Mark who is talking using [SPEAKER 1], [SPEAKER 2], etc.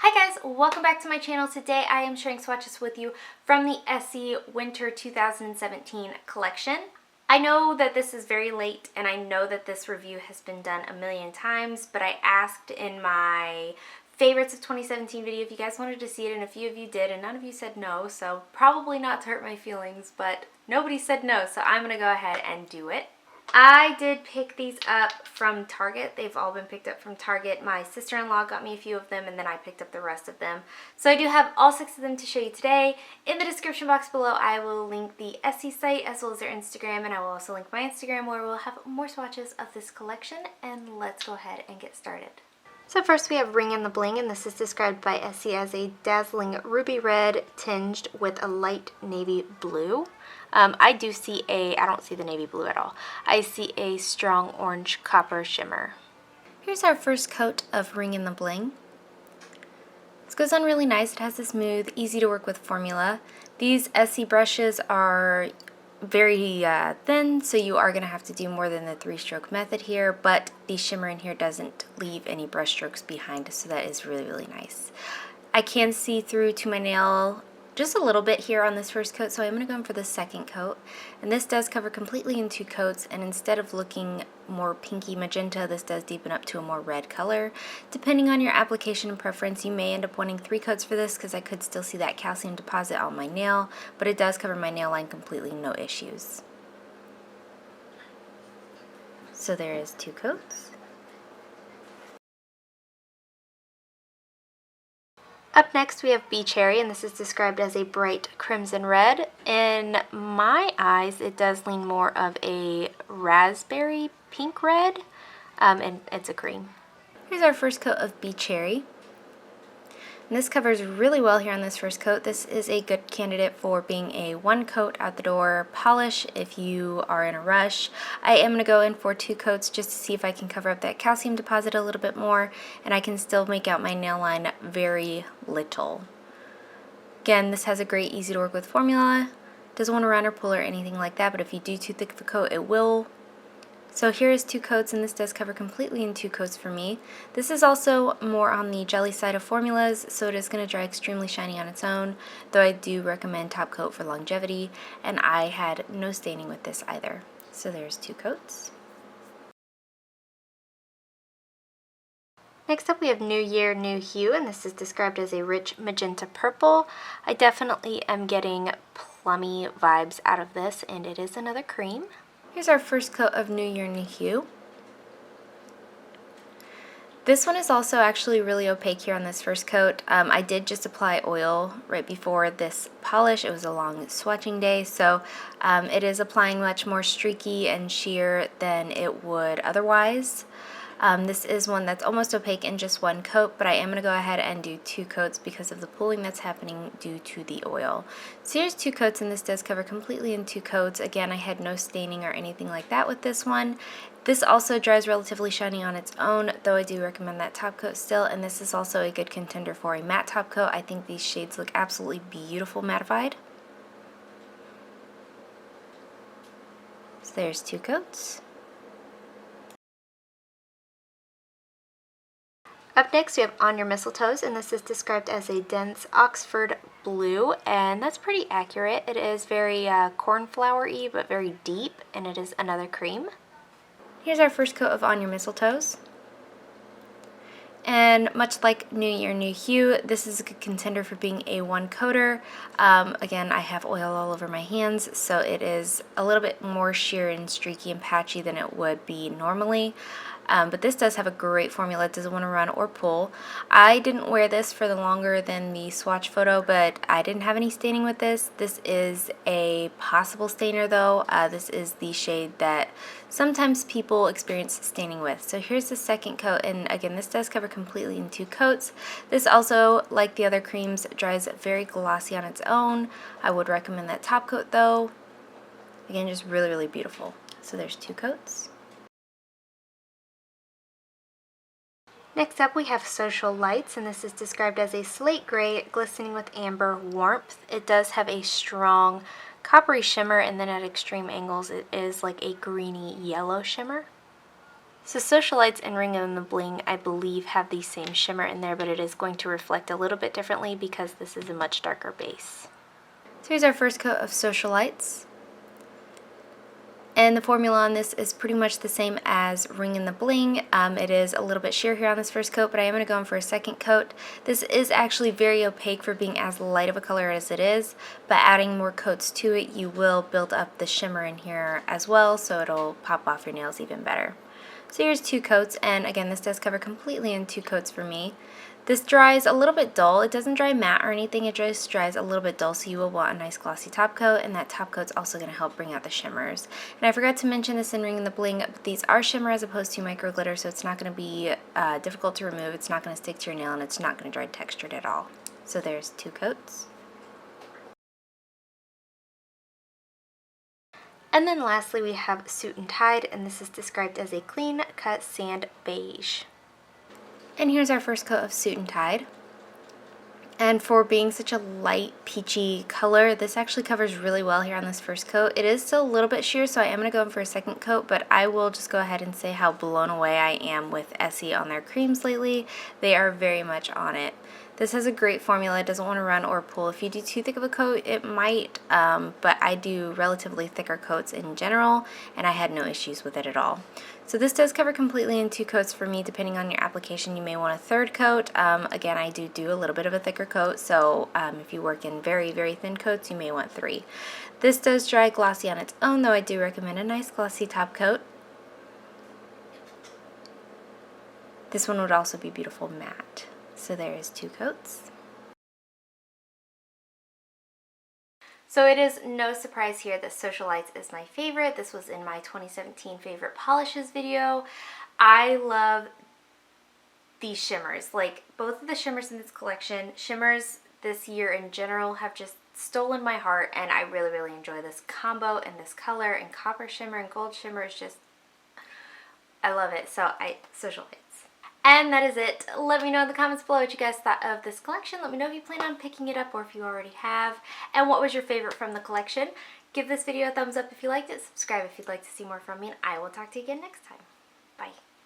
[SPEAKER 1] Hi guys, welcome back to my channel. Today I am sharing swatches with you from the Essie Winter 2017 collection. I know that this is very late and I know that this review has been done a million times, but I asked in my favorites of 2017 video if you guys wanted to see it, and a few of you did and none of you said no, so probably not to hurt my feelings, but nobody said no, so I'm gonna go ahead and do it. I did pick these up from Target. They've all been picked up from Target. My sister-in-law got me a few of them and then I picked up the rest of them. So I do have all 6 of them to show you today. In the description box below I will link the Essie site as well as their Instagram, and I will also link my Instagram where we'll have more swatches of this collection. And let's go ahead and get started. So first we have Ring in the Bling, and this is described by Essie as a dazzling ruby red tinged with a light navy blue. I don't see the navy blue at all. I see a strong orange copper shimmer. Here's our first coat of Ring in the Bling. This goes on really nice. It has a smooth, easy to work with formula. These Essie brushes are very thin, so you are going to have to do more than the 3-stroke method here, but the shimmer in here doesn't leave any brush strokes behind, so that is really, really nice. I can see through to my nail just a little bit here on this first coat, so I'm going to go in for the second coat. And this does cover completely in 2 coats, and instead of looking more pinky magenta, this does deepen up to a more red color. Depending on your application and preference, you may end up wanting 3 coats for this because I could still see that calcium deposit on my nail, but it does cover my nail line completely, no issues. So there is 2 coats. Up next we have Bee Cherry, and this is described as a bright crimson red. In my eyes it does lean more of a raspberry pink red, and it's a cream. Here's our first coat of Bee Cherry. And this covers really well here on this first coat. This is a good candidate for being a 1 coat out the door polish if you are in a rush. I am going to go in for 2 coats just to see if I can cover up that calcium deposit a little bit more, and I can still make out my nail line very little. Again, this has a great easy to work with formula. Doesn't want to run or pull or anything like that, but if you do too thick of a coat it will. So here is 2 coats, and this does cover completely in 2 coats for me. This is also more on the jelly side of formulas, so it is going to dry extremely shiny on its own, though I do recommend top coat for longevity, and I had no staining with this either. So there's 2 coats. Next up we have New Year, New Hue, and this is described as a rich magenta purple. I definitely am getting plummy vibes out of this, and it is another cream. Here's our first coat of New Year, New Hue. This one is also actually really opaque here on this first coat. I did just apply oil right before this polish. It was a long swatching day, so it is applying much more streaky and sheer than it would otherwise. This is one that's almost opaque in just 1 coat, but I am going to go ahead and do 2 coats because of the pooling that's happening due to the oil. So here's 2 coats, and this does cover completely in 2 coats. Again, I had no staining or anything like that with this one. This also dries relatively shiny on its own, though I do recommend that top coat still, and this is also a good contender for a matte top coat. I think these shades look absolutely beautiful mattified. So there's 2 coats. Up next we have On Your Mistletoes, and this is described as a dense Oxford blue, and that's pretty accurate. It is very cornflower-y but very deep, and it is another cream. Here's our first coat of On Your Mistletoes. And much like New Year, New Hue, this is a good contender for being a 1-coater. Again, I have oil all over my hands, so it is a little bit more sheer and streaky and patchy than it would be normally. But this does have a great formula. It doesn't want to run or pull. I didn't wear this for the longer than the swatch photo, but I didn't have any staining with this. This is a possible stainer though. This is the shade that sometimes people experience staining with. So here's the second coat, and again this does cover completely in 2 coats. This also, like the other creams, dries very glossy on its own. I would recommend that top coat though. Again, just really, really beautiful. So there's 2 coats. Next up we have Social Lights, and this is described as a slate gray glistening with amber warmth. It does have a strong coppery shimmer, and then at extreme angles it is like a greeny yellow shimmer. So Socialites and In The Bling, I believe, have the same shimmer in there, but it is going to reflect a little bit differently because this is a much darker base. So here's our first coat of Socialites. And the formula on this is pretty much the same as In The Bling. It is a little bit sheer here on this first coat, but I am going to go in for a second coat. This is actually very opaque for being as light of a color as it is, but adding more coats to it, you will build up the shimmer in here as well, so it'll pop off your nails even better. So here's 2 coats, and again, this does cover completely in 2 coats for me. This dries a little bit dull. It doesn't dry matte or anything, it just dries a little bit dull, so you will want a nice glossy top coat, and that top coat's also going to help bring out the shimmers. And I forgot to mention this in The Bling, but these are shimmer as opposed to micro glitter, so it's not going to be difficult to remove, it's not going to stick to your nail, and it's not going to dry textured at all. So there's 2 coats. And then lastly we have Suit and Tide, and this is described as a clean cut sand beige. And here's our first coat of Suit and Tide. And for being such a light peachy color, this actually covers really well here on this first coat. It is still a little bit sheer, so I am going to go in for a second coat, but I will just go ahead and say how blown away I am with Essie on their creams lately. They are very much on it. This has a great formula. It doesn't want to run or pull. If you do too thick of a coat, it might, but I do relatively thicker coats in general, and I had no issues with it at all. So this does cover completely in 2 coats for me. Depending on your application, you may want a third coat. Again, I do a little bit of a thicker coat, so if you work in very, very thin coats, you may want 3. This does dry glossy on its own, though I do recommend a nice glossy top coat. This one would also be beautiful matte. So there's 2 coats. So it is no surprise here that Socialites is my favorite. This was in my 2017 favorite polishes video. I love these shimmers. Like, both of the shimmers in this collection, shimmers this year in general, have just stolen my heart, and I really, really enjoy this combo and this color, and copper shimmer and gold shimmer is just, I love it. So Socialites. And that is it. Let me know in the comments below what you guys thought of this collection. Let me know if you plan on picking it up or if you already have. And what was your favorite from the collection. Give this video a thumbs up if you liked it. Subscribe if you'd like to see more from me. And I will talk to you again next time.